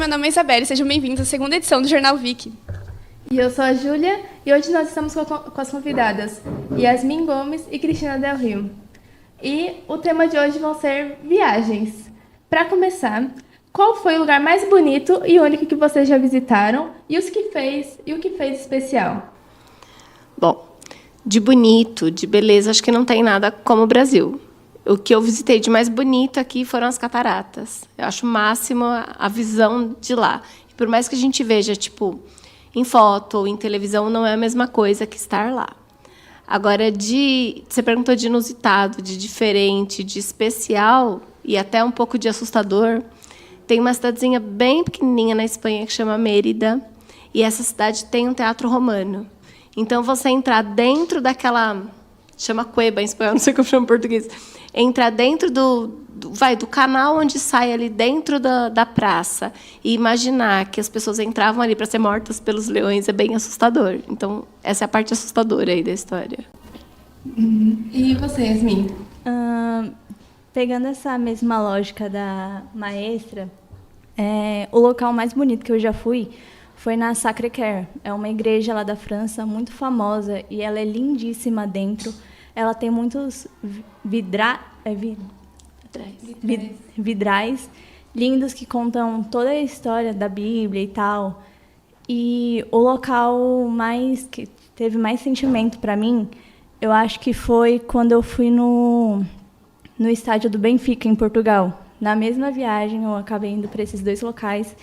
meu nome é Isabelle, sejam bem-vindos à segunda edição do Jornal Vicky. E eu sou a Júlia, e hoje nós estamos com as convidadas Yasmin Gomes e Cristina Del Rio. E o tema de hoje vão ser viagens. Para começar, qual foi o lugar mais bonito e único que vocês já visitaram e o que fez especial? Bom, de bonito, de beleza, acho que não tem nada como o Brasil. O que eu visitei de mais bonito aqui foram as cataratas. Eu acho o máximo a visão de lá. E por mais que a gente veja, tipo, em foto ou em televisão, não é a mesma coisa que estar lá. Agora, você perguntou de inusitado, de diferente, de especial e até um pouco de assustador. Tem uma cidadezinha bem pequenininha na Espanha que chama Mérida. E essa cidade tem um teatro romano. Então, você entrar dentro daquela... Chama cueva em espanhol, não sei como chama em português. Entrar dentro do canal onde sai ali dentro da praça e imaginar que as pessoas entravam ali para ser mortas pelos leões é bem assustador. Então, essa é a parte assustadora aí da história. E você, Yasmin? Pegando essa mesma lógica da maestra, o local mais bonito que eu já fui foi na Sacré-Cœur. É uma igreja lá da França, muito famosa, e ela é lindíssima dentro. Ela tem muitos vidrais lindos que contam toda a história da Bíblia e tal. E o local que teve mais sentimento para mim, eu acho que foi quando eu fui no estádio do Benfica, em Portugal. Na mesma viagem, eu acabei indo para esses dois locais.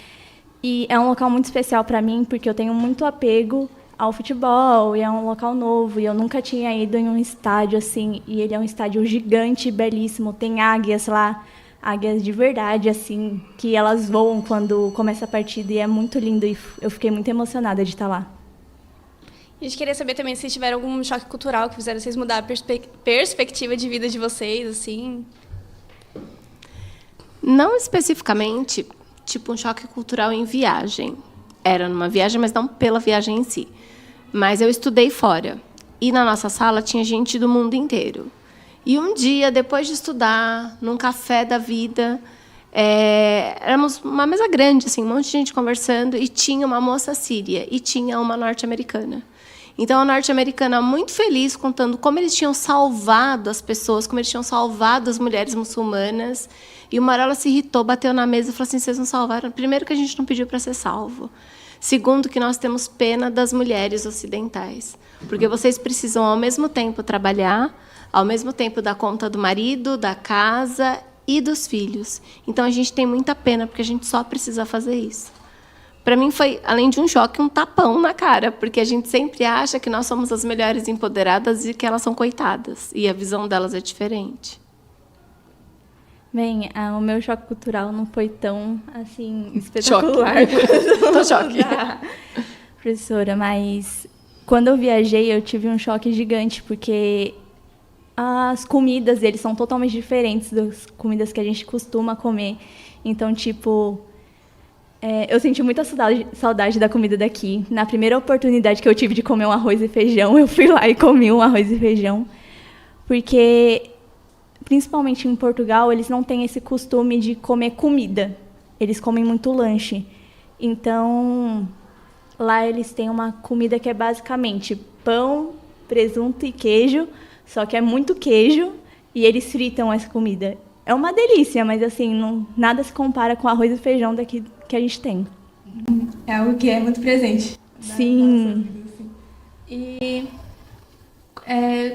E é um local muito especial para mim, porque eu tenho muito apego ao futebol, e é um local novo, e eu nunca tinha ido em um estádio assim, e ele é um estádio gigante e belíssimo, tem águias lá, águias de verdade, assim, que elas voam quando começa a partida, e é muito lindo, e eu fiquei muito emocionada de estar lá. A gente queria saber também se tiveram algum choque cultural que fizeram vocês mudar a perspectiva de vida de vocês, assim. Não especificamente, tipo um choque cultural em viagem. Era numa viagem, mas não pela viagem em si. Mas eu estudei fora. E na nossa sala tinha gente do mundo inteiro. E um dia, depois de estudar, num café da vida, éramos uma mesa grande, assim, um monte de gente conversando, e tinha uma moça síria e tinha uma norte-americana. Então, a norte-americana, muito feliz, contando como eles tinham salvado as pessoas, como eles tinham salvado as mulheres muçulmanas. E uma hora ela se irritou, bateu na mesa e falou assim, vocês não salvaram. Primeiro, que a gente não pediu para ser salvo. Segundo, que nós temos pena das mulheres ocidentais. Porque vocês precisam, ao mesmo tempo, trabalhar, ao mesmo tempo, dar conta do marido, da casa e dos filhos. Então, a gente tem muita pena, porque a gente só precisa fazer isso. Para mim, foi, além de um choque, um tapão na cara, porque a gente sempre acha que nós somos as melhores empoderadas e que elas são coitadas. E a visão delas é diferente. Bem, o meu choque cultural não foi tão, assim, espetacular. Tô choque. Professora, mas quando eu viajei, eu tive um choque gigante, porque as comidas deles são totalmente diferentes das comidas que a gente costuma comer. Então, tipo, eu senti muita saudade da comida daqui. Na primeira oportunidade que eu tive de comer um arroz e feijão, eu fui lá e comi um arroz e feijão. Porque, principalmente em Portugal, eles não têm esse costume de comer comida. Eles comem muito lanche. Então, lá eles têm uma comida que é basicamente pão, presunto e queijo, só que é muito queijo, e eles fritam essa comida. É uma delícia, mas assim, nada se compara com o arroz e feijão daqui que a gente tem. É algo que é muito presente. Sim. E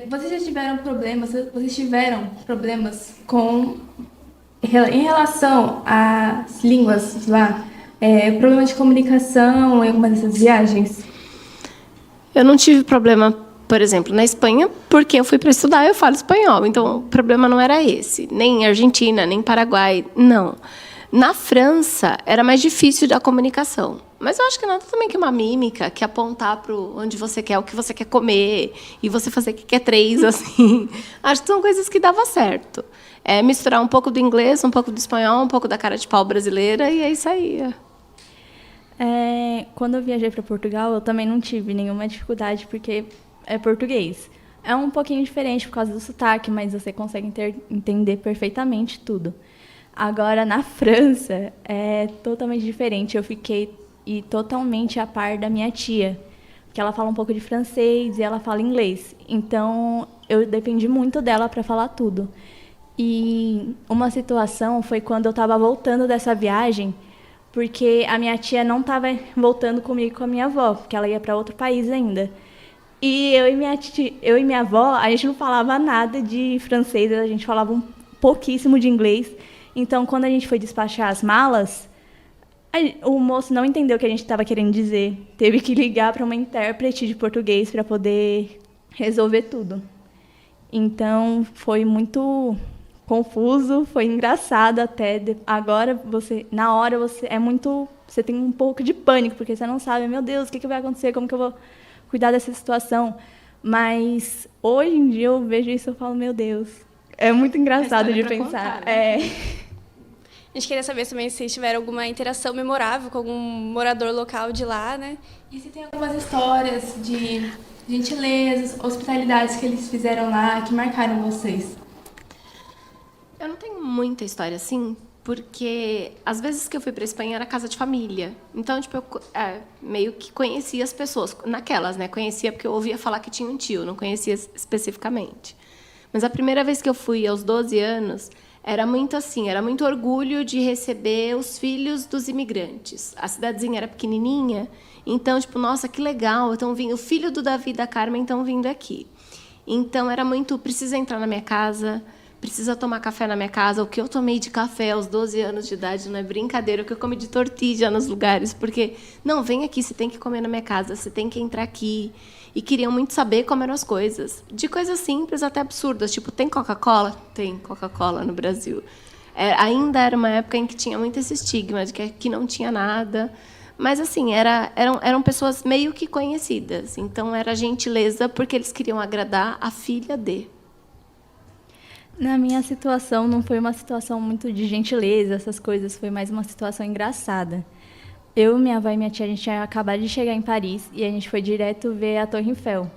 vocês tiveram problemas em relação às línguas lá? Problema de comunicação em alguma dessas viagens? Eu não tive problema, por exemplo, na Espanha, porque eu fui para estudar e eu falo espanhol. Então, o problema não era esse. Nem Argentina, nem Paraguai, não. Na França, era mais difícil a comunicação. Mas eu acho que nada também que uma mímica, que apontar para onde você quer, o que você quer comer, e você fazer que quer três, assim. Acho que são coisas que dava certo. Misturar um pouco do inglês, um pouco do espanhol, um pouco da cara de pau brasileira, e aí saía. Quando eu viajei para Portugal, eu também não tive nenhuma dificuldade, porque é português. É um pouquinho diferente por causa do sotaque, mas você consegue entender perfeitamente tudo. Agora, na França, é totalmente diferente. Eu fiquei totalmente a par da minha tia, que ela fala um pouco de francês e ela fala inglês. Então, eu dependi muito dela para falar tudo. E uma situação foi quando eu estava voltando dessa viagem, porque a minha tia não estava voltando comigo com a minha avó, porque ela ia para outro país ainda. E eu e minha avó, a gente não falava nada de francês, a gente falava pouquíssimo de inglês. Então, quando a gente foi despachar as malas, o moço não entendeu o que a gente estava querendo dizer. Teve que ligar para uma intérprete de português para poder resolver tudo. Então, foi muito confuso, foi engraçado até. Agora, na hora, você tem um pouco de pânico, porque você não sabe, meu Deus, o que vai acontecer, como que eu vou cuidar dessa situação. Mas, hoje em dia, eu vejo isso e falo, meu Deus, é muito engraçado de pensar. Contar, né? A gente queria saber também se vocês tiveram alguma interação memorável com algum morador local de lá, né? E se tem algumas histórias de gentilezas, hospitalidades que eles fizeram lá, que marcaram vocês? Eu não tenho muita história assim, porque às vezes que eu fui para Espanha era casa de família. Então, tipo, eu meio que conhecia as pessoas, naquelas, né? Conhecia porque eu ouvia falar que tinha um tio, não conhecia especificamente. Mas a primeira vez que eu fui, aos 12 anos, era muito assim, era muito orgulho de receber os filhos dos imigrantes. A cidadezinha era pequenininha, então, tipo, nossa, que legal, então o filho do Davi e da Carmen estão vindo aqui. Então, era muito, precisa entrar na minha casa, precisa tomar café na minha casa. O que eu tomei de café aos 12 anos de idade não é brincadeira. O que eu comi de tortilha nos lugares. Porque, não, vem aqui, você tem que comer na minha casa, você tem que entrar aqui. E queriam muito saber como eram as coisas. De coisas simples até absurdas. Tipo, tem Coca-Cola? Tem Coca-Cola no Brasil. Ainda era uma época em que tinha muito esse estigma de que aqui não tinha nada. Mas, assim, eram pessoas meio que conhecidas. Então, era gentileza porque eles queriam agradar a filha de... Na minha situação, não foi uma situação muito de gentileza, essas coisas, foi mais uma situação engraçada. Eu, minha avó e minha tia, a gente tinha acabado de chegar em Paris e a gente foi direto ver a Torre Eiffel.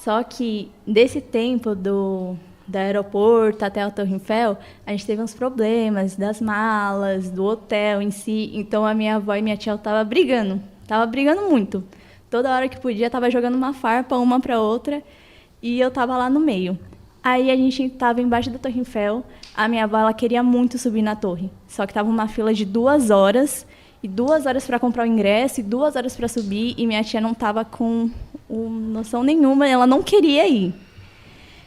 Só que, desse tempo do aeroporto até a Torre Eiffel, a gente teve uns problemas das malas, do hotel em si. Então, a minha avó e minha tia estavam brigando muito. Toda hora que podia, estava jogando uma farpa uma para outra e eu estava lá no meio. Aí a gente estava embaixo da Torre Eiffel, a minha avó ela queria muito subir na torre, só que estava uma fila de 2 horas, e 2 horas para comprar o ingresso, e 2 horas para subir, e minha tia não estava com noção nenhuma, ela não queria ir.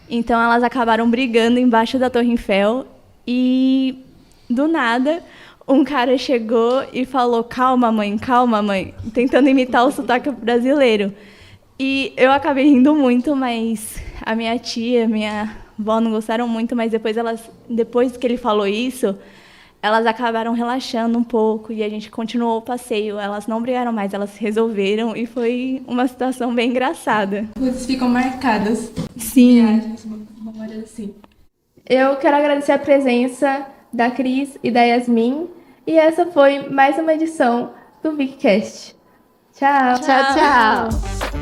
Então elas acabaram brigando embaixo da Torre Eiffel, e do nada um cara chegou e falou, calma mãe, tentando imitar o sotaque brasileiro. E eu acabei rindo muito, mas a minha tia, minha avó não gostaram muito, mas depois que ele falou isso, elas acabaram relaxando um pouco e a gente continuou o passeio. Elas não brigaram mais, elas resolveram e foi uma situação bem engraçada. Coisas ficam marcadas. Sim. Viagens, memórias assim. Eu quero agradecer a presença da Cris e da Yasmin. E essa foi mais uma edição do VicCast. Tchau. Tchau, tchau.